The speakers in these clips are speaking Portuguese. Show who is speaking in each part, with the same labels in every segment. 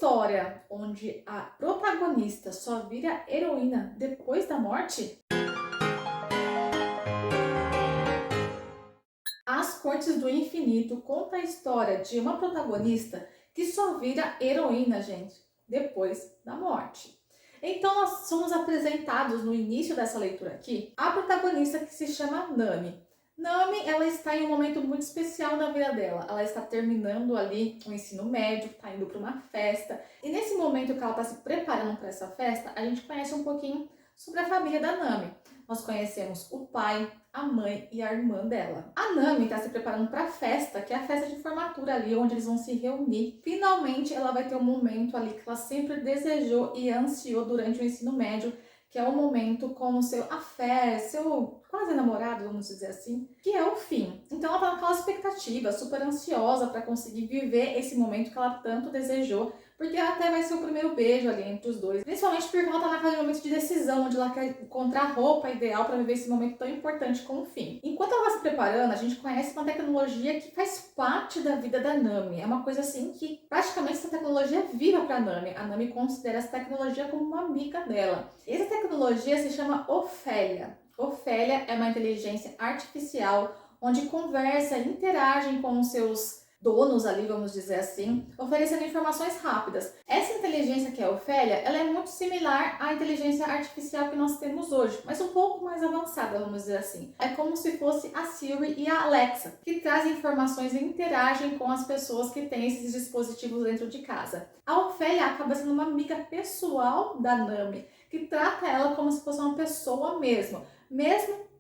Speaker 1: história onde a protagonista só vira heroína depois da morte? As Cortes do Infinito conta a história de uma protagonista que só vira heroína, gente, depois da morte. Então nós somos apresentados no início dessa leitura aqui a protagonista que se chama Nami. Nami, ela está em um momento muito especial na vida dela. Ela está terminando ali o ensino médio, está indo para uma festa. E nesse momento que ela está se preparando para essa festa, a gente conhece um pouquinho sobre a família da Nami. Nós conhecemos o pai, a mãe e a irmã dela. A Nami está se preparando para a festa, que é a festa de formatura ali, onde eles vão se reunir. Finalmente, ela vai ter um momento ali que ela sempre desejou e ansiou durante o ensino médio, que é o momento com o seu affair, seu quase namorado, vamos dizer assim, que é o fim. Então ela tá naquela expectativa, super ansiosa para conseguir viver esse momento que ela tanto desejou, porque até vai ser o primeiro beijo ali entre os dois. Principalmente porque ela tá naquele momento de decisão, onde ela quer encontrar a roupa ideal para viver esse momento tão importante como o fim. Enquanto ela vai se preparando, a gente conhece uma tecnologia que faz parte da vida da Nami. É uma coisa assim que praticamente essa tecnologia é viva para Nami. A Nami considera essa tecnologia como uma amiga dela. Essa tecnologia se chama Ofélia. Ofélia é uma inteligência artificial onde conversa e interage com os seus donos ali, vamos dizer assim, oferecendo informações rápidas. Essa inteligência que é a Ofélia, ela é muito similar à inteligência artificial que nós temos hoje, mas um pouco mais avançada, vamos dizer assim. É como se fosse a Siri e a Alexa, que trazem informações e interagem com as pessoas que têm esses dispositivos dentro de casa. A Ofélia acaba sendo uma amiga pessoal da Nami, que trata ela como se fosse uma pessoa mesmo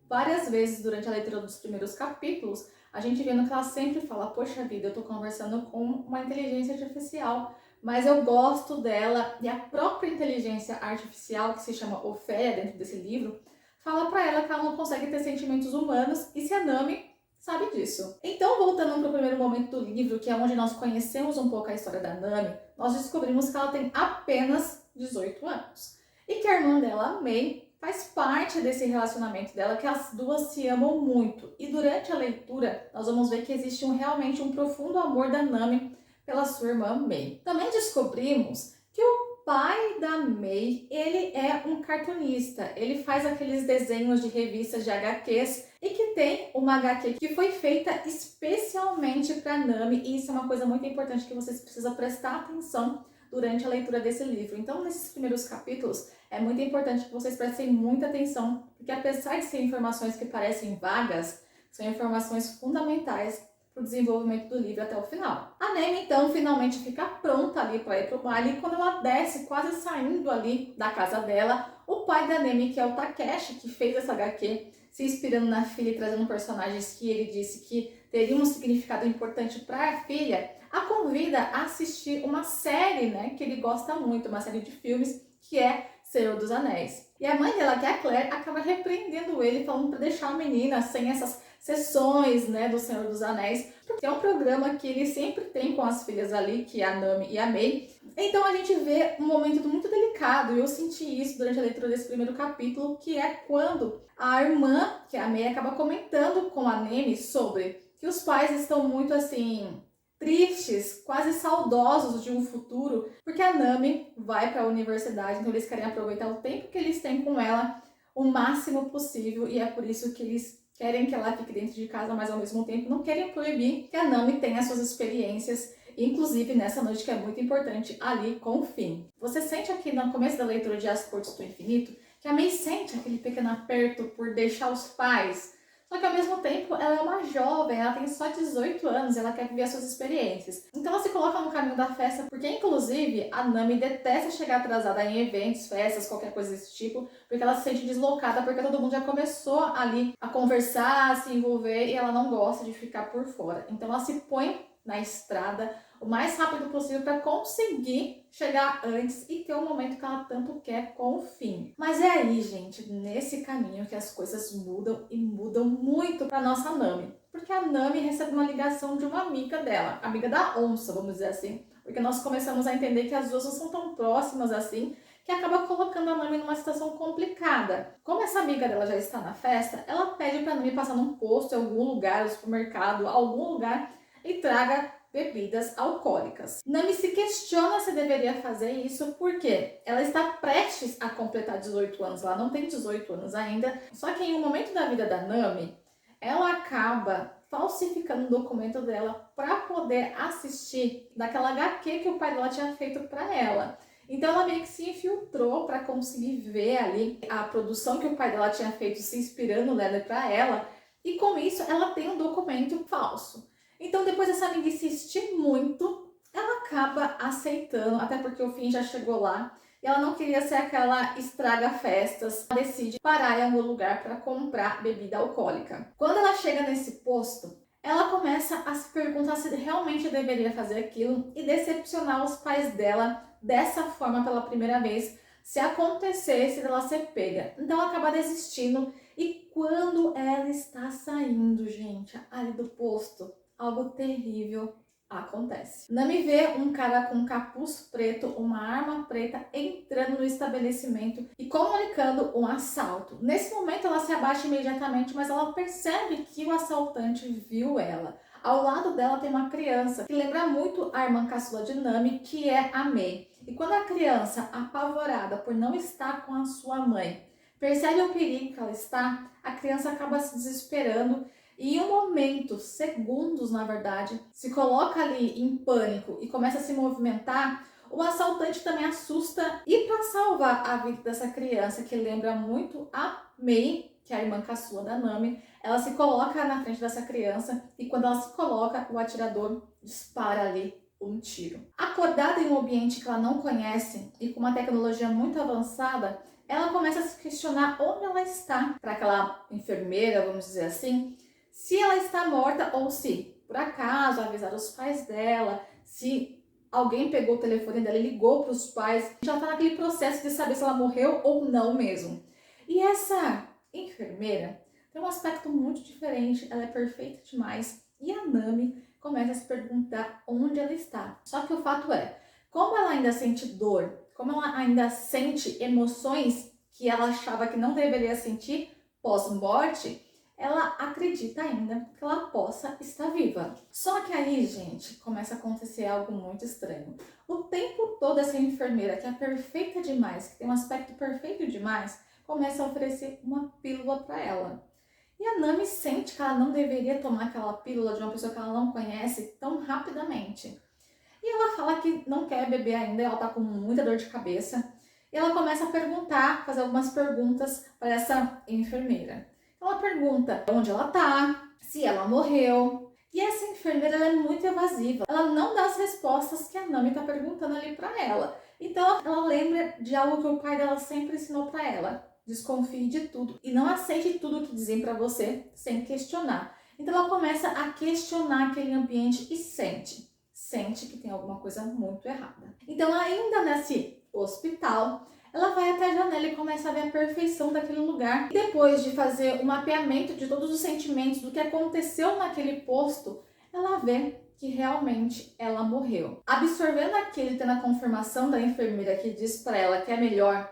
Speaker 1: várias vezes durante a leitura dos primeiros capítulos, a gente vendo que ela sempre fala, poxa vida, eu tô conversando com uma inteligência artificial, mas eu gosto dela. E a própria inteligência artificial, que se chama Ofélia dentro desse livro, fala pra ela que ela não consegue ter sentimentos humanos, e se a Nami sabe disso. Então, voltando para o primeiro momento do livro, que é onde nós conhecemos um pouco a história da Nami, nós descobrimos que ela tem apenas 18 anos. E que a irmã dela, a Mei, faz parte desse relacionamento dela, que as duas se amam muito. E durante a leitura, nós vamos ver que existe realmente um profundo amor da Nami pela sua irmã Mei. Também descobrimos que o pai da Mei, ele é um cartunista. Ele faz aqueles desenhos de revistas de HQs e que tem uma HQ que foi feita especialmente para Nami. E isso é uma coisa muito importante que vocês precisam prestar atenção durante a leitura desse livro. Então, nesses primeiros capítulos, é muito importante que vocês prestem muita atenção, porque apesar de serem informações que parecem vagas, são informações fundamentais para o desenvolvimento do livro até o final. A Nami, então, finalmente fica pronta ali para ir para o baile, e quando ela desce, quase saindo ali da casa dela, o pai da Nami, que é o Takeshi, que fez essa HQ, se inspirando na filha e trazendo personagens que ele disse que teriam um significado importante para a filha, a convida a assistir uma série, né, que ele gosta muito, uma série de filmes, que é Senhor dos Anéis. E a mãe dela, que é a Claire, acaba repreendendo ele, falando para deixar a menina sem essas sessões, né, do Senhor dos Anéis, porque é um programa que ele sempre tem com as filhas ali, que é a Nami e a Mei. Então a gente vê um momento muito delicado, e eu senti isso durante a leitura desse primeiro capítulo, que é quando a irmã, que é a Mei, acaba comentando com a Nami sobre que os pais estão muito assim tristes, quase saudosos de um futuro, porque a Nami vai para a universidade, então eles querem aproveitar o tempo que eles têm com ela o máximo possível, e é por isso que eles querem que ela fique dentro de casa, mas ao mesmo tempo não querem proibir que a Nami tenha suas experiências, inclusive nessa noite que é muito importante ali com o Finn. Você sente aqui no começo da leitura de As Cortes do Infinito que a Mei sente aquele pequeno aperto por deixar os pais. Só que ao mesmo tempo ela é uma jovem, ela tem só 18 anos, ela quer viver as suas experiências. Então ela se coloca no caminho da festa, porque inclusive a Nami detesta chegar atrasada em eventos, festas, qualquer coisa desse tipo, porque ela se sente deslocada, porque todo mundo já começou ali a conversar, a se envolver, e ela não gosta de ficar por fora. Então ela se põe na estrada o mais rápido possível para conseguir chegar antes e ter o momento que ela tanto quer com o Finn. Mas é aí, gente, nesse caminho que as coisas mudam, e mudam muito para nossa Nami. Porque a Nami recebe uma ligação de uma amiga dela, amiga da onça, vamos dizer assim. Porque nós começamos a entender que as duas não são tão próximas assim, que acaba colocando a Nami numa situação complicada. Como essa amiga dela já está na festa, ela pede para a Nami passar num posto, em algum lugar, no supermercado, algum lugar, e traga bebidas alcoólicas. Nami se questiona se deveria fazer isso porque ela está prestes a completar 18 anos, ela não tem 18 anos ainda, só que em um momento da vida da Nami, ela acaba falsificando o documento dela para poder assistir daquela HQ que o pai dela tinha feito para ela. Então ela meio que se infiltrou para conseguir ver ali a produção que o pai dela tinha feito se inspirando nela para ela, e com isso ela tem um documento falso. Então depois dessa amiga insistir muito, ela acaba aceitando, até porque o fim já chegou lá. E ela não queria ser aquela estraga-festas, ela decide parar em algum lugar para comprar bebida alcoólica. Quando ela chega nesse posto, ela começa a se perguntar se realmente deveria fazer aquilo e decepcionar os pais dela dessa forma pela primeira vez, se acontecesse dela ser pega. Então ela acaba desistindo, e quando ela está saindo, gente, ali do posto, algo terrível acontece. Nami vê um cara com um capuz preto, uma arma preta, entrando no estabelecimento e comunicando um assalto. Nesse momento ela se abaixa imediatamente, mas ela percebe que o assaltante viu ela. Ao lado dela tem uma criança que lembra muito a irmã caçula de Nami, que é a Mei. E quando a criança, apavorada por não estar com a sua mãe, percebe o perigo que ela está, a criança acaba se desesperando e em um momento, segundos na verdade, se coloca ali em pânico e começa a se movimentar. O assaltante também assusta, e para salvar a vida dessa criança, que lembra muito a Mei, que é a irmã caçula da Nami, ela se coloca na frente dessa criança, e quando ela se coloca, o atirador dispara ali um tiro. Acordada em um ambiente que ela não conhece e com uma tecnologia muito avançada, ela começa a se questionar onde ela está. Para aquela enfermeira, vamos dizer assim, se ela está morta ou se, por acaso, avisar os pais dela, se alguém pegou o telefone dela e ligou para os pais, já está naquele processo de saber se ela morreu ou não mesmo. E essa enfermeira tem um aspecto muito diferente, ela é perfeita demais, e a Nami começa a se perguntar onde ela está. Só que o fato é, como ela ainda sente dor, como ela ainda sente emoções que ela achava que não deveria sentir pós-morte, ela acredita ainda que ela possa estar viva. Só que aí, gente, começa a acontecer algo muito estranho. O tempo todo essa enfermeira, que é perfeita demais, que tem um aspecto perfeito demais, começa a oferecer uma pílula para ela. E a Nami sente que ela não deveria tomar aquela pílula de uma pessoa que ela não conhece tão rapidamente. E ela fala que não quer beber ainda, ela tá com muita dor de cabeça. E ela começa a perguntar, fazer algumas perguntas para essa enfermeira. Ela pergunta onde ela tá, se ela morreu. E essa enfermeira, ela é muito evasiva. Ela não dá as respostas que a Nami tá perguntando ali para ela. Então ela lembra de algo que o pai dela sempre ensinou para ela. Desconfie de tudo e não aceite tudo que dizem para você sem questionar. Então ela começa a questionar aquele ambiente e sente que tem alguma coisa muito errada. Então, ainda nesse hospital, ela vai até a janela e começa a ver a perfeição daquele lugar. E depois de fazer um mapeamento de todos os sentimentos do que aconteceu naquele posto, ela vê que realmente ela morreu. Absorvendo aquilo e tendo a confirmação da enfermeira que diz para ela que é melhor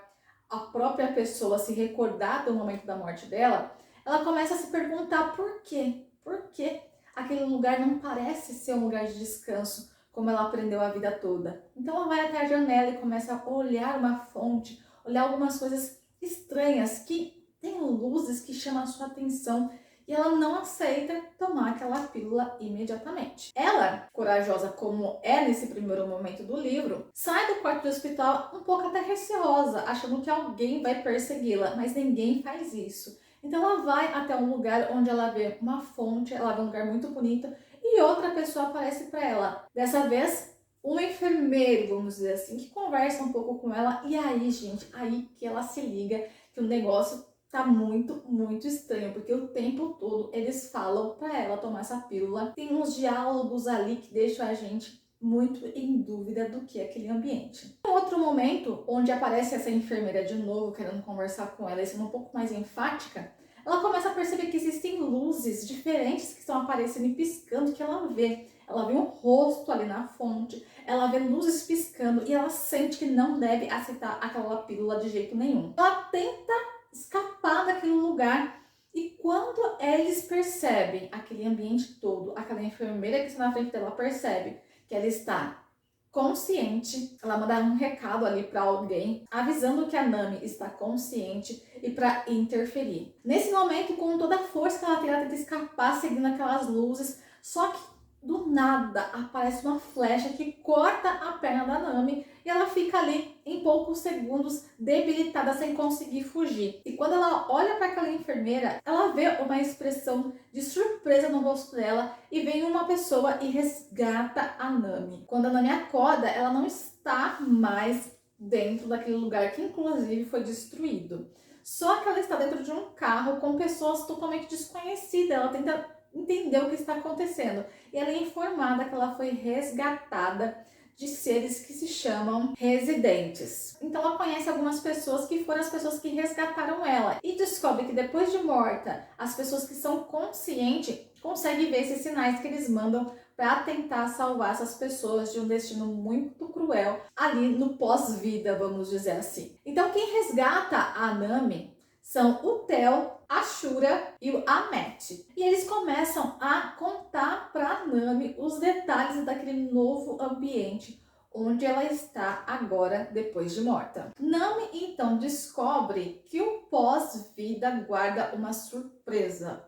Speaker 1: a própria pessoa se recordar do momento da morte dela, ela começa a se perguntar por quê? Por que aquele lugar não parece ser um lugar de descanso, como ela aprendeu a vida toda? Então ela vai até a janela e começa a olhar uma fonte, olhar algumas coisas estranhas que tem luzes que chamam a sua atenção, e ela não aceita tomar aquela pílula imediatamente. Ela, corajosa como é nesse primeiro momento do livro, sai do quarto do hospital um pouco até receosa, achando que alguém vai persegui-la, mas ninguém faz isso. Então ela vai até um lugar onde ela vê uma fonte, ela vê um lugar muito bonito, e outra pessoa aparece para ela. Dessa vez, um enfermeiro, vamos dizer assim, que conversa um pouco com ela, e aí, gente, aí que ela se liga que o negócio tá muito estranho, porque o tempo todo eles falam para ela tomar essa pílula. Tem uns diálogos ali que deixam a gente muito em dúvida do que é aquele ambiente. Em outro momento, onde aparece essa enfermeira de novo querendo conversar com ela e sendo um pouco mais enfática, ela começa a perceber que existem luzes diferentes que estão aparecendo e piscando, que ela vê. Ela vê um rosto ali na fonte, ela vê luzes piscando e ela sente que não deve aceitar aquela pílula de jeito nenhum. Ela tenta escapar daquele lugar E quando eles percebem aquele ambiente todo, aquela enfermeira que está na frente dela percebe que ela está consciente, ela manda um recado ali para alguém, avisando que a Nami está consciente e para interferir. Nesse momento, com toda a força que ela tem, ela tenta escapar seguindo aquelas luzes, só que do nada aparece uma flecha que corta a perna da Nami e ela fica ali em poucos segundos debilitada sem conseguir fugir. E quando ela olha para aquela enfermeira, ela vê uma expressão de surpresa no rosto dela e vem uma pessoa e resgata a Nami. Quando a Nami acorda, ela não está mais dentro daquele lugar que inclusive foi destruído. Só que ela está dentro de um carro com pessoas totalmente desconhecidas. Ela tenta entender o que está acontecendo. E ela é informada que ela foi resgatada de seres que se chamam residentes. Então ela conhece algumas pessoas que foram as pessoas que resgataram ela e descobre que depois de morta, as pessoas que são conscientes conseguem ver esses sinais que eles mandam para tentar salvar essas pessoas de um destino muito cruel ali no pós-vida, vamos dizer assim. Então quem resgata a Nami são o Theo, a Shura e o Ammit. E eles começam a contar para Nami os detalhes daquele novo ambiente onde ela está agora depois de morta. Nami então descobre que o pós-vida guarda uma surpresa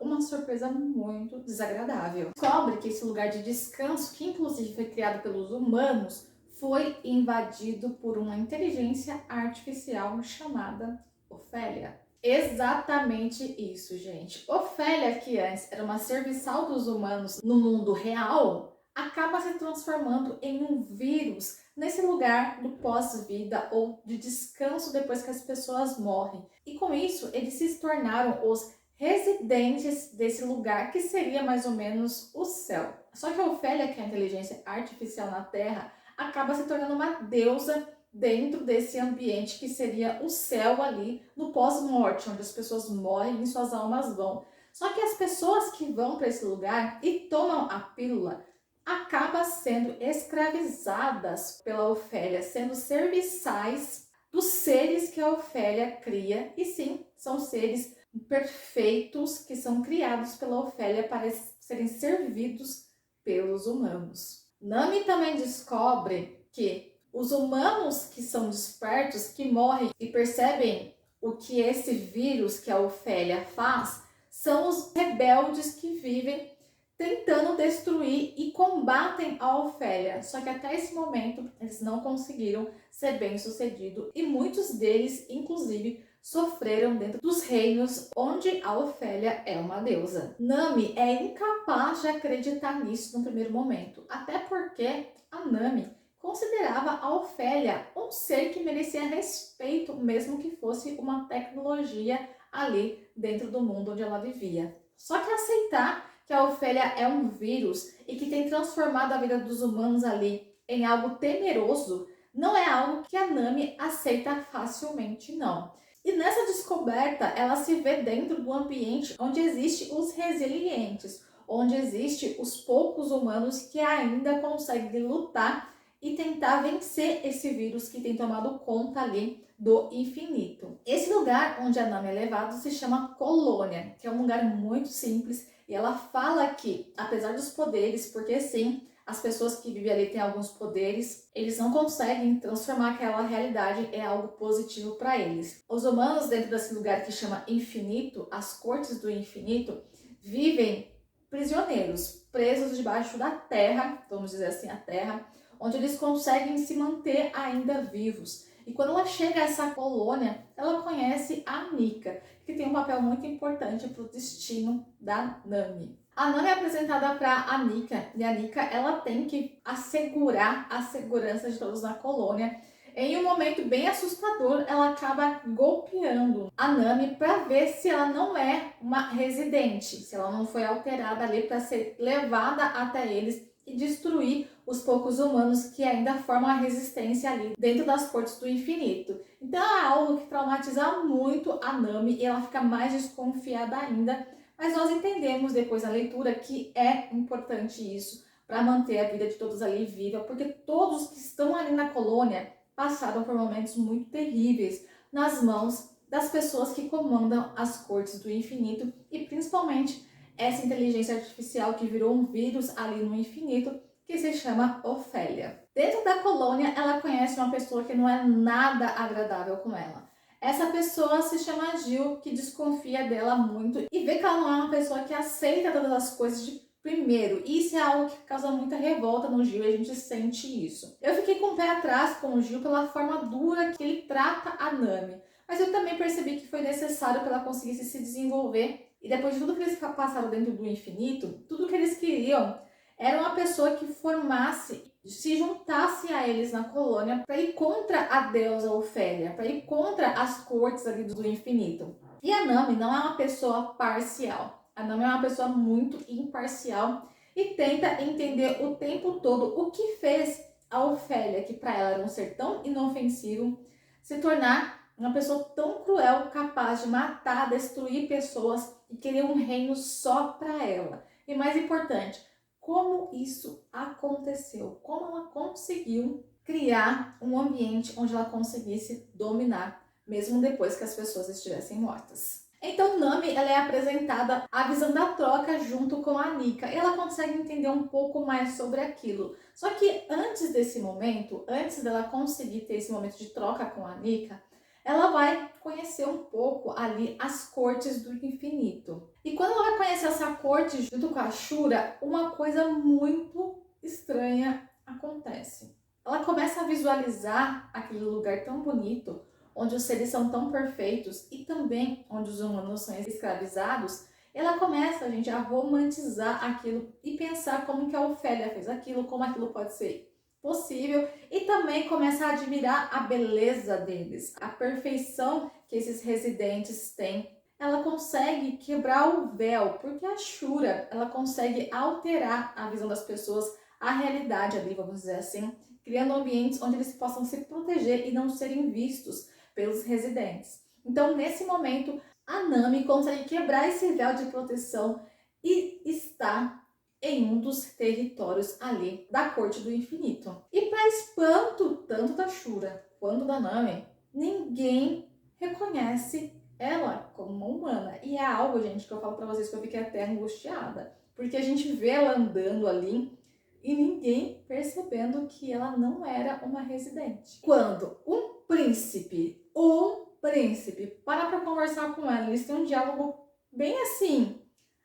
Speaker 1: muito desagradável. Descobre que esse lugar de descanso, que inclusive foi criado pelos humanos, foi invadido por uma inteligência artificial chamada Ofélia. Exatamente isso, gente. Ofélia, que antes era uma serviçal dos humanos no mundo real, acaba se transformando em um vírus nesse lugar do pós-vida ou de descanso depois que as pessoas morrem. E com isso, eles se tornaram os residentes desse lugar que seria mais ou menos o céu. Só que a Ofélia, que é a inteligência artificial na Terra, acaba se tornando uma deusa dentro desse ambiente que seria o céu ali no pós-morte, onde as pessoas morrem e suas almas vão. Só que as pessoas que vão para esse lugar e tomam a pílula acabam sendo escravizadas pela Ofélia, sendo serviçais dos seres que a Ofélia cria. E sim, são seres perfeitos que são criados pela Ofélia para serem servidos pelos humanos. Nami também descobre que os humanos que são despertos, que morrem e percebem o que esse vírus que a Ofélia faz, são os rebeldes que vivem tentando destruir e combatem a Ofélia. Só que até esse momento eles não conseguiram ser bem-sucedidos e muitos deles, inclusive, sofreram dentro dos reinos onde a Ofélia é uma deusa. Nami é incapaz de acreditar nisso no primeiro momento, até porque a Nami considerava a Ofélia um ser que merecia respeito, mesmo que fosse uma tecnologia ali dentro do mundo onde ela vivia. Só que aceitar que a Ofélia é um vírus e que tem transformado a vida dos humanos ali em algo temeroso não é algo que a Nami aceita facilmente, não. E nessa descoberta, ela se vê dentro do ambiente onde existem os resilientes, onde existem os poucos humanos que ainda conseguem lutar e tentar vencer esse vírus que tem tomado conta ali do infinito. Esse lugar onde a Nami é levada se chama Colônia, que é um lugar muito simples, e ela fala que, apesar dos poderes, porque sim, as pessoas que vivem ali têm alguns poderes, eles não conseguem transformar aquela realidade em algo positivo para eles. Os humanos dentro desse lugar que chama Infinito, as cortes do infinito, vivem prisioneiros, presos debaixo da terra, vamos dizer assim, a terra, onde eles conseguem se manter ainda vivos. E quando ela chega a essa colônia, ela conhece a Nika, que tem um papel muito importante para o destino da Nami. A Nami é apresentada para a Nika, e a Nika ela tem que assegurar a segurança de todos na colônia. Em um momento bem assustador, ela acaba golpeando a Nami para ver se ela não é uma residente, se ela não foi alterada ali para ser levada até eles e destruir os poucos humanos que ainda formam a resistência ali dentro das cortes do infinito. Então é algo que traumatiza muito a Nami e ela fica mais desconfiada ainda, mas nós entendemos depois da leitura que é importante isso para manter a vida de todos ali viva, porque todos que estão ali na colônia passaram por momentos muito terríveis nas mãos das pessoas que comandam as cortes do infinito e principalmente essa inteligência artificial que virou um vírus ali no infinito, que se chama Ofélia. Dentro da colônia, ela conhece uma pessoa que não é nada agradável com ela. Essa pessoa se chama Gil, que desconfia dela muito e vê que ela não é uma pessoa que aceita todas as coisas de primeiro. Isso é algo que causa muita revolta no Gil e a gente sente isso. Eu fiquei com o pé atrás com o Gil pela forma dura que ele trata a Nami, mas eu também percebi que foi necessário para ela conseguisse se desenvolver. E depois de tudo que eles passaram dentro do infinito, tudo que eles queriam era uma pessoa que formasse, se juntasse a eles na colônia para ir contra a deusa Ofélia, para ir contra as cortes ali do infinito. E a Nami não é uma pessoa parcial. A Nami é uma pessoa muito imparcial e tenta entender o tempo todo o que fez a Ofélia, que para ela era um ser tão inofensivo, se tornar uma pessoa tão cruel, capaz de matar, destruir pessoas e querer um reino só para ela. E mais importante, como isso aconteceu, como ela conseguiu criar um ambiente onde ela conseguisse dominar, mesmo depois que as pessoas estivessem mortas. Então Nami, ela é apresentada a visão da troca junto com a Nika, e ela consegue entender um pouco mais sobre aquilo. Só que antes desse momento, antes dela conseguir ter esse momento de troca com a Nika, ela vai conhecer um pouco ali as cortes do infinito. E quando ela vai conhecer essa corte junto com a Shura, uma coisa muito estranha acontece. Ela começa a visualizar aquele lugar tão bonito, onde os seres são tão perfeitos e também onde os humanos são escravizados. Ela começa, gente, a romantizar aquilo e pensar como que a Ofélia fez aquilo, como aquilo pode ser possível, e também começa a admirar a beleza deles, a perfeição que esses residentes têm. Ela consegue quebrar o véu, porque a Shura, ela consegue alterar a visão das pessoas, a realidade ali, vamos dizer assim, criando ambientes onde eles possam se proteger e não serem vistos pelos residentes. Então, nesse momento, a Nami consegue quebrar esse véu de proteção e está em um dos territórios ali da Corte do Infinito. E para espanto tanto da Shura quanto da Nami, ninguém reconhece ela como uma humana. E é algo, gente, que eu falo para vocês que eu fiquei até angustiada, porque a gente vê ela andando ali e ninguém percebendo que ela não era uma residente. Quando um príncipe para conversar com ela, eles têm um diálogo bem assim,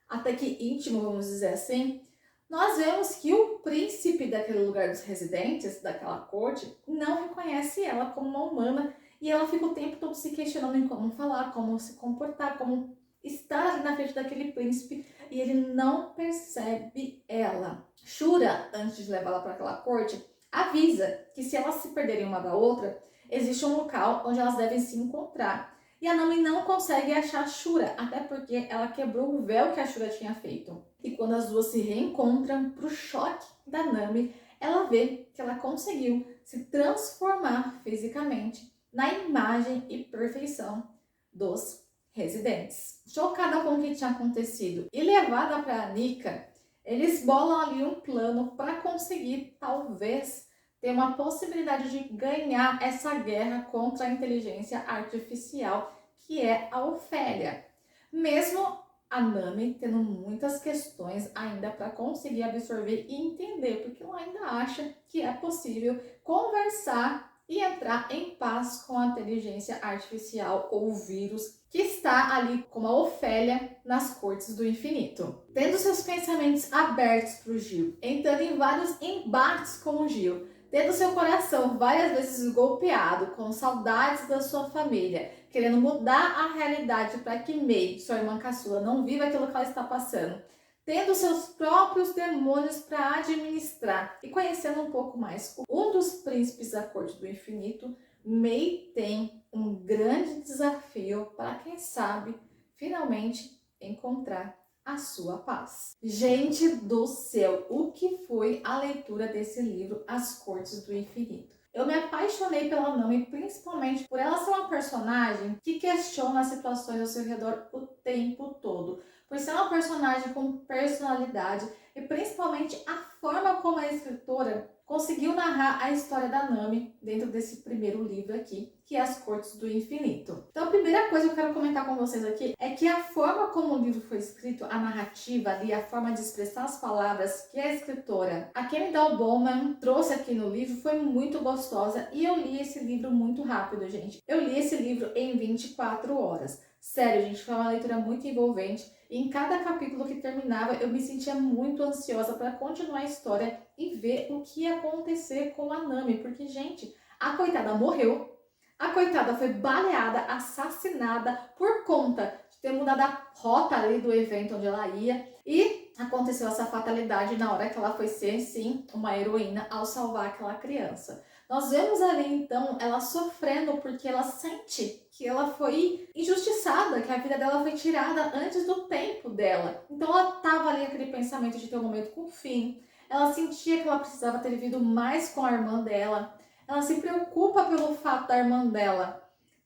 Speaker 1: até que íntimo, vamos dizer assim, nós vemos que o príncipe daquele lugar dos residentes, daquela corte, não reconhece ela como uma humana e ela fica o tempo todo se questionando em como falar, como se comportar, como estar ali na frente daquele príncipe, e ele não percebe ela. Shura, antes de levá-la para aquela corte, avisa que se elas se perderem uma da outra, existe um local onde elas devem se encontrar. E a Nami não consegue achar a Shura, até porque ela quebrou o véu que a Shura tinha feito. E quando as duas se reencontram, pro choque da Nami, ela vê que ela conseguiu se transformar fisicamente na imagem e perfeição dos residentes. Chocada com o que tinha acontecido e levada para a Nika, eles bolam ali um plano para conseguir, talvez, ter uma possibilidade de ganhar essa guerra contra a inteligência artificial, que é a Ofélia. Mesmo a Nami tendo muitas questões ainda para conseguir absorver e entender, porque ela ainda acha que é possível conversar e entrar em paz com a inteligência artificial ou vírus que está ali como a Ofélia nas cortes do infinito. Tendo seus pensamentos abertos para o Gil, entrando em vários embates com o Gil, tendo seu coração várias vezes golpeado, com saudades da sua família, querendo mudar a realidade para que Mei, sua irmã caçula, não viva aquilo que ela está passando, tendo seus próprios demônios para administrar e conhecendo um pouco mais um dos príncipes da Corte do Infinito, Mei tem um grande desafio para, quem sabe, finalmente encontrar a sua paz. Gente do céu, o que foi a leitura desse livro, As Cortes do Infinito? Eu me apaixonei pela Nami, principalmente por ela ser uma personagem que questiona as situações ao seu redor o tempo todo. Por ser uma personagem com personalidade e principalmente a forma como a escritora conseguiu narrar a história da Nami dentro desse primeiro livro aqui, que é As Cortes do Infinito. Então a primeira coisa que eu quero comentar com vocês aqui é que a forma como o livro foi escrito, a narrativa ali, a forma de expressar as palavras que a escritora, a Kemi Dahl Bowman, trouxe aqui no livro foi muito gostosa e eu li esse livro muito rápido, gente. Eu li esse livro em 24 horas. Sério, gente, foi uma leitura muito envolvente. E em cada capítulo que terminava, eu me sentia muito ansiosa para continuar a história e ver o que ia acontecer com a Nami. Porque, gente, a coitada morreu. A coitada foi baleada, assassinada por conta de ter mudado a rota ali do evento onde ela ia. E aconteceu essa fatalidade na hora que ela foi ser, sim, uma heroína ao salvar aquela criança. Nós vemos ali, então, ela sofrendo porque ela sente que ela foi injustiçada, que a vida dela foi tirada antes do tempo dela. Então ela estava ali aquele pensamento de ter um momento com fim. Ela sentia que ela precisava ter vivido mais com a irmã dela. Ela se preocupa pelo fato da irmã dela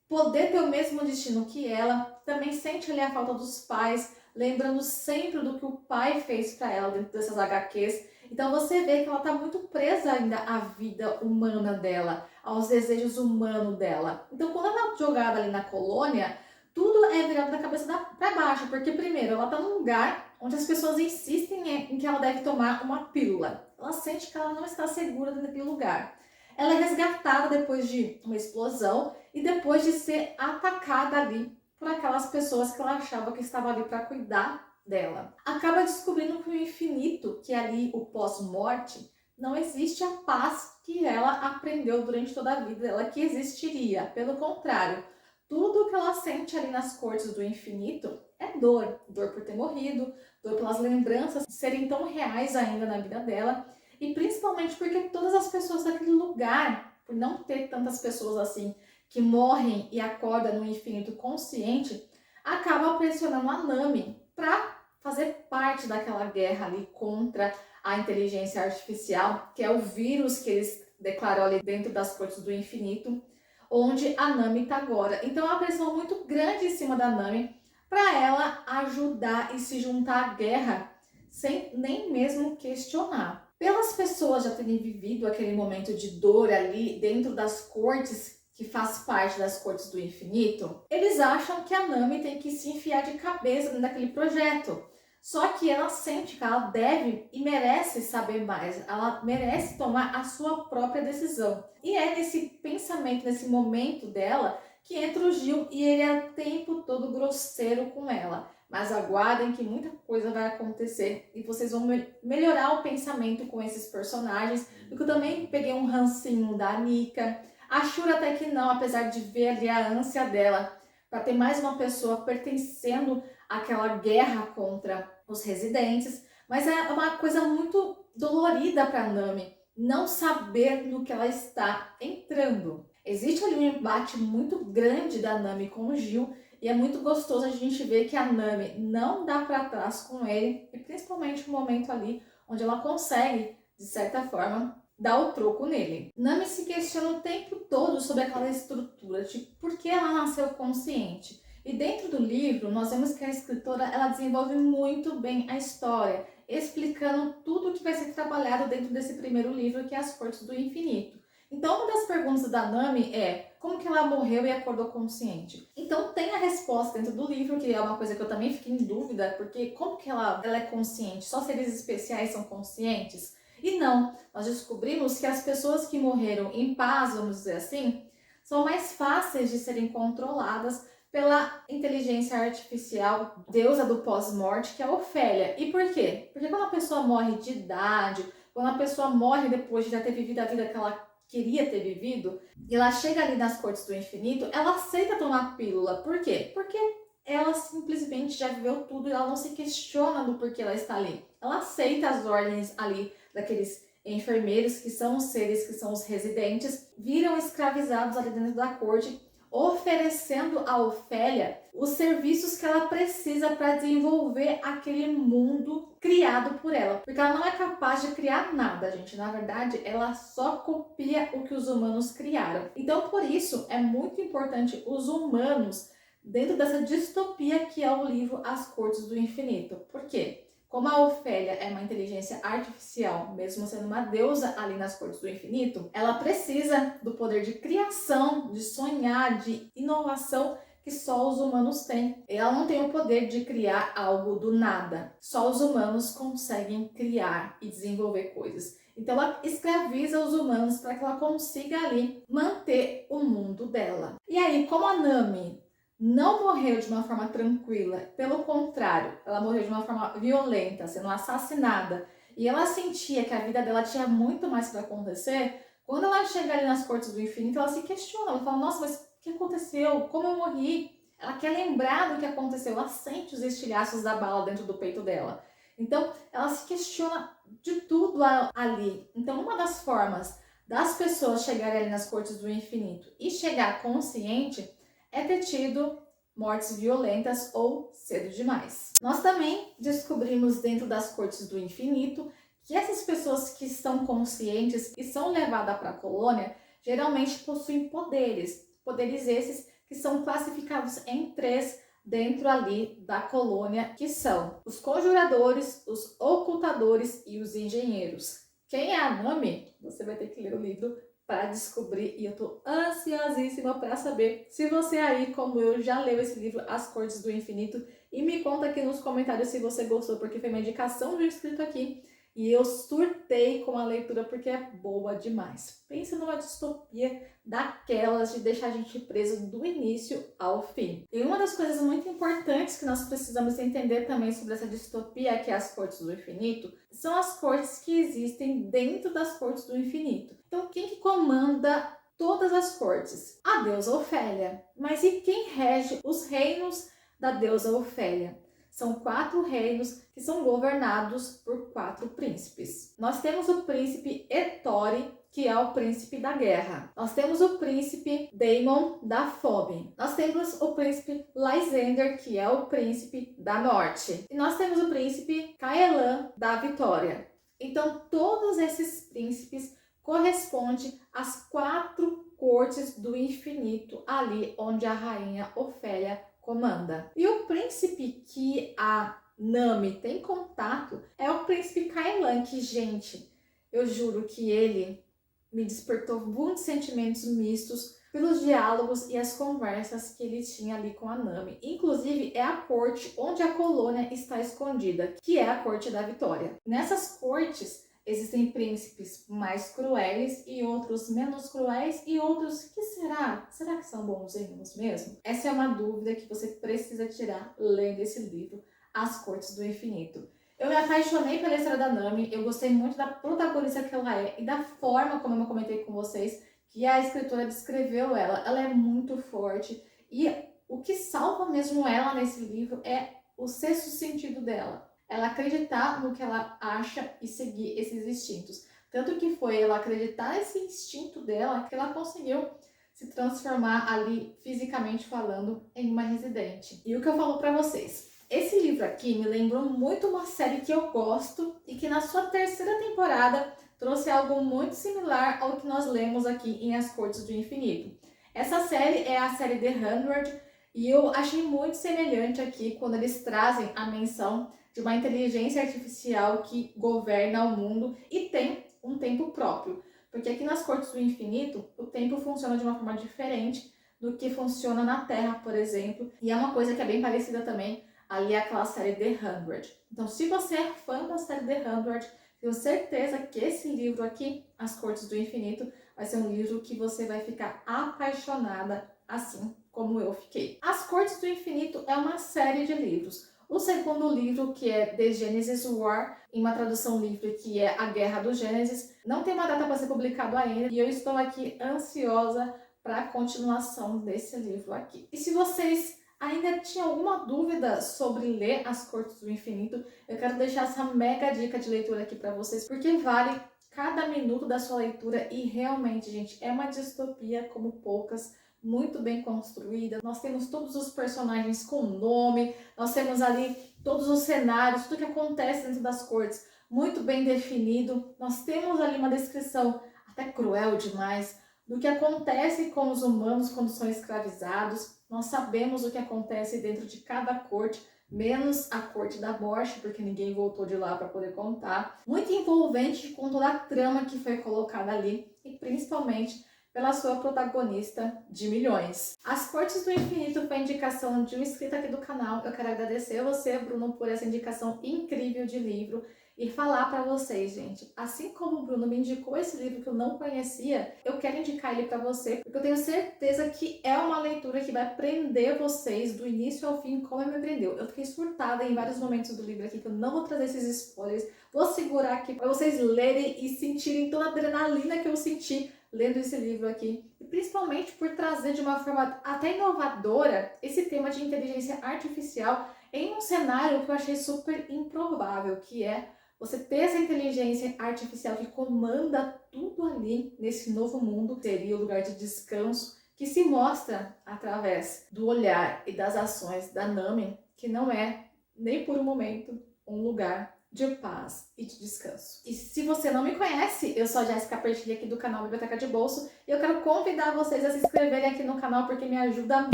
Speaker 1: poder ter o mesmo destino que ela. Também sente ali a falta dos pais, lembrando sempre do que o pai fez para ela dentro dessas HQs. Então você vê que ela está muito presa ainda à vida humana dela, aos desejos humanos dela. Então quando ela é jogada ali na colônia, tudo é virado da cabeça para baixo, porque primeiro ela está num lugar onde as pessoas insistem em que ela deve tomar uma pílula. Ela sente que ela não está segura naquele lugar. Ela é resgatada depois de uma explosão e depois de ser atacada ali por aquelas pessoas que ela achava que estavam ali para cuidar dela. Acaba descobrindo que o infinito, que é ali o pós-morte, não existe a paz que ela aprendeu durante toda a vida dela que existiria. Pelo contrário, tudo que ela sente ali nas cortes do infinito é dor. Dor por ter morrido, dor pelas lembranças serem tão reais ainda na vida dela e principalmente porque todas as pessoas daquele lugar, por não ter tantas pessoas assim que morrem e acordam no infinito consciente, acabam pressionando a Nami para fazer parte daquela guerra ali contra a inteligência artificial, que é o vírus que eles declaram ali dentro das cortes do infinito, onde a Nami está agora. Então é uma pressão muito grande em cima da Nami para ela ajudar e se juntar à guerra sem nem mesmo questionar. Pelas pessoas já terem vivido aquele momento de dor ali dentro das cortes, que faz parte das cortes do infinito, eles acham que a Nami tem que se enfiar de cabeça dentro daquele projeto. Só que ela sente que ela deve e merece saber mais, ela merece tomar a sua própria decisão. E é nesse pensamento, nesse momento dela, que entra o Gil e ele é o tempo todo grosseiro com ela. Mas aguardem que muita coisa vai acontecer e vocês vão melhorar o pensamento com esses personagens. Porque eu também peguei um rancinho da Nika. A Shura até que não, apesar de ver ali a ânsia dela para ter mais uma pessoa pertencendo àquela guerra contra os residentes. Mas é uma coisa muito dolorida para Nami não saber no que ela está entrando. Existe ali um embate muito grande da Nami com o Gil e é muito gostoso a gente ver que a Nami não dá para trás com ele e principalmente no momento ali onde ela consegue, de certa forma, dar o troco nele. Nami se questiona o tempo todo sobre aquela estrutura, de por que ela nasceu consciente. E dentro do livro, nós vemos que a escritora ela desenvolve muito bem a história, explicando tudo que vai ser trabalhado dentro desse primeiro livro, que é As Cortes do Infinito. Então, uma das perguntas da Nami é como que ela morreu e acordou consciente? Então, tem a resposta dentro do livro, que é uma coisa que eu também fiquei em dúvida, porque como que ela é consciente? Só seres especiais são conscientes? E não, nós descobrimos que as pessoas que morreram em paz, vamos dizer assim, são mais fáceis de serem controladas pela inteligência artificial, deusa do pós-morte, que é a Ofélia. E por quê? Porque quando a pessoa morre de idade, quando a pessoa morre depois de já ter vivido a vida que ela queria ter vivido, e ela chega ali nas cortes do infinito, ela aceita tomar pílula. Por quê? Porque ela simplesmente já viveu tudo e ela não se questiona do porquê ela está ali. Ela aceita as ordens ali daqueles enfermeiros, que são os seres que são os residentes, viram escravizados ali dentro da corte, oferecendo a Ofélia os serviços que ela precisa para desenvolver aquele mundo criado por ela. Porque ela não é capaz de criar nada, gente. Na verdade, ela só copia o que os humanos criaram. Então, por isso, é muito importante os humanos dentro dessa distopia que é o livro As Cortes do Infinito. Por quê? Como a Ofélia é uma inteligência artificial, mesmo sendo uma deusa ali nas cortes do infinito, ela precisa do poder de criação, de sonhar, de inovação que só os humanos têm. Ela não tem o poder de criar algo do nada. Só os humanos conseguem criar e desenvolver coisas. Então ela escraviza os humanos para que ela consiga ali manter o mundo dela. E aí, como a Nami não morreu de uma forma tranquila, pelo contrário, ela morreu de uma forma violenta, sendo assassinada, e ela sentia que a vida dela tinha muito mais para acontecer, quando ela chega ali nas cortes do infinito, ela se questiona, ela fala, nossa, mas o que aconteceu? Como eu morri? Ela quer lembrar do que aconteceu, ela sente os estilhaços da bala dentro do peito dela. Então, ela se questiona de tudo ali. Então, uma das formas das pessoas chegarem ali nas cortes do infinito e chegar consciente é ter tido mortes violentas ou cedo demais. Nós também descobrimos dentro das cortes do infinito que essas pessoas que estão conscientes e são levadas para a colônia geralmente possuem poderes. Poderes esses que são classificados em 3 dentro ali da colônia, que são os conjuradores, os ocultadores e os engenheiros. Quem é a Nami? Você vai ter que ler o livro para descobrir, e eu tô ansiosíssima para saber se você aí, como eu, já leu esse livro As Cortes do Infinito, e me conta aqui nos comentários se você gostou, porque foi uma indicação de um inscrito aqui, e eu surtei com a leitura porque é boa demais. Pensa numa distopia daquelas de deixar a gente preso do início ao fim. E uma das coisas muito importantes que nós precisamos entender também sobre essa distopia, que é as Cortes do Infinito, são as cortes que existem dentro das Cortes do Infinito. Então, quem que comanda todas as cortes? A deusa Ofélia. Mas e quem rege os reinos da deusa Ofélia? São 4 reinos que são governados por 4 príncipes. Nós temos o príncipe Etori, que é o príncipe da guerra. Nós temos o príncipe Daemon da fome. Nós temos o príncipe Lysander, que é o príncipe da morte. E nós temos o príncipe Caelan da vitória. Então, todos esses príncipes correspondem às 4 cortes do infinito, ali onde a rainha Ofélia comanda. E o príncipe que a Nami tem contato é o príncipe Caelan, que, gente, eu juro que ele me despertou muitos sentimentos mistos pelos diálogos e as conversas que ele tinha ali com a Nami. Inclusive, é a corte onde a colônia está escondida, que é a corte da Vitória. Nessas cortes, existem príncipes mais cruéis e outros menos cruéis e outros que será? Será que são bonzinhos mesmo? Essa é uma dúvida que você precisa tirar lendo esse livro, As Cortes do Infinito. Eu me apaixonei pela história da Nami, eu gostei muito da protagonista que ela é e da forma como eu comentei com vocês que a escritora descreveu ela. Ela é muito forte e o que salva mesmo ela nesse livro é o sexto sentido dela. Ela acreditar no que ela acha e seguir esses instintos. Tanto que foi ela acreditar nesse instinto dela que ela conseguiu se transformar ali, fisicamente falando, em uma residente. E o que eu falo pra vocês? Esse livro aqui me lembrou muito uma série que eu gosto e que na sua 3ª temporada trouxe algo muito similar ao que nós lemos aqui em As Cortes do Infinito. Essa série é a série The 100 e eu achei muito semelhante aqui quando eles trazem a menção de uma inteligência artificial que governa o mundo e tem um tempo próprio. Porque aqui nas Cortes do Infinito, o tempo funciona de uma forma diferente do que funciona na Terra, por exemplo. E é uma coisa que é bem parecida também ali àquela série The 100. Então, se você é fã da série The 100, tenho certeza que esse livro aqui, As Cortes do Infinito, vai ser um livro que você vai ficar apaixonada, assim como eu fiquei. As Cortes do Infinito é uma série de livros. O segundo livro, que é The Genesis War, em uma tradução livre, que é A Guerra do Gênesis, não tem uma data para ser publicado ainda e eu estou aqui ansiosa para a continuação desse livro aqui. E se vocês ainda tinham alguma dúvida sobre ler As Cortes do Infinito, eu quero deixar essa mega dica de leitura aqui para vocês, porque vale cada minuto da sua leitura e realmente, gente, é uma distopia como poucas, muito bem construída. Nós temos todos os personagens com nome, nós temos ali todos os cenários, tudo que acontece dentro das cortes, muito bem definido. Nós temos ali uma descrição até cruel demais do que acontece com os humanos quando são escravizados. Nós sabemos o que acontece dentro de cada corte, menos a Corte da Morte, porque ninguém voltou de lá para poder contar. Muito envolvente com toda a trama que foi colocada ali e principalmente pela sua protagonista de milhões. As Cortes do Infinito foi a indicação de um inscrito aqui do canal. Eu quero agradecer a você, Bruno, por essa indicação incrível de livro e falar para vocês, gente, assim como o Bruno me indicou esse livro que eu não conhecia, eu quero indicar ele para você, porque eu tenho certeza que é uma leitura que vai prender vocês do início ao fim, como me prendeu. Eu fiquei surtada em vários momentos do livro aqui, que eu não vou trazer esses spoilers, vou segurar aqui para vocês lerem e sentirem toda a adrenalina que eu senti lendo esse livro aqui, e principalmente por trazer de uma forma até inovadora esse tema de inteligência artificial em um cenário que eu achei super improvável, que é você ter essa inteligência artificial que comanda tudo ali nesse novo mundo, seria o lugar de descanso, que se mostra através do olhar e das ações da Nami, que não é nem por um momento um lugar de paz e de descanso. E se você não me conhece, eu sou a Jéssica Pertilha aqui do canal Biblioteca de Bolso e eu quero convidar vocês a se inscreverem aqui no canal porque me ajuda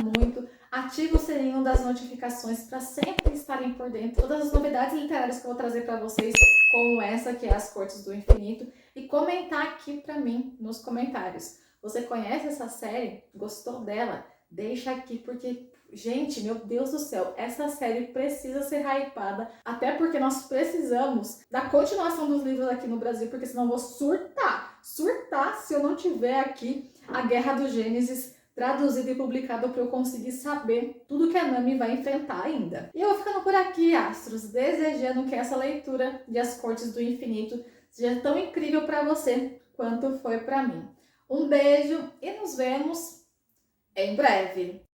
Speaker 1: muito. Ative o sininho das notificações para sempre estarem por dentro de todas as novidades literárias que eu vou trazer para vocês, como essa que é As Cortes do Infinito, e comentar aqui para mim nos comentários. Você conhece essa série? Gostou dela? Deixa aqui porque, gente, meu Deus do céu, essa série precisa ser hypada, até porque nós precisamos da continuação dos livros aqui no Brasil, porque senão eu vou surtar se eu não tiver aqui a Guerra do Gênesis traduzido e publicado para eu conseguir saber tudo que a Nami vai enfrentar ainda. E eu vou ficando por aqui, astros, desejando que essa leitura de As Cortes do Infinito seja tão incrível para você quanto foi para mim. Um beijo e nos vemos em breve!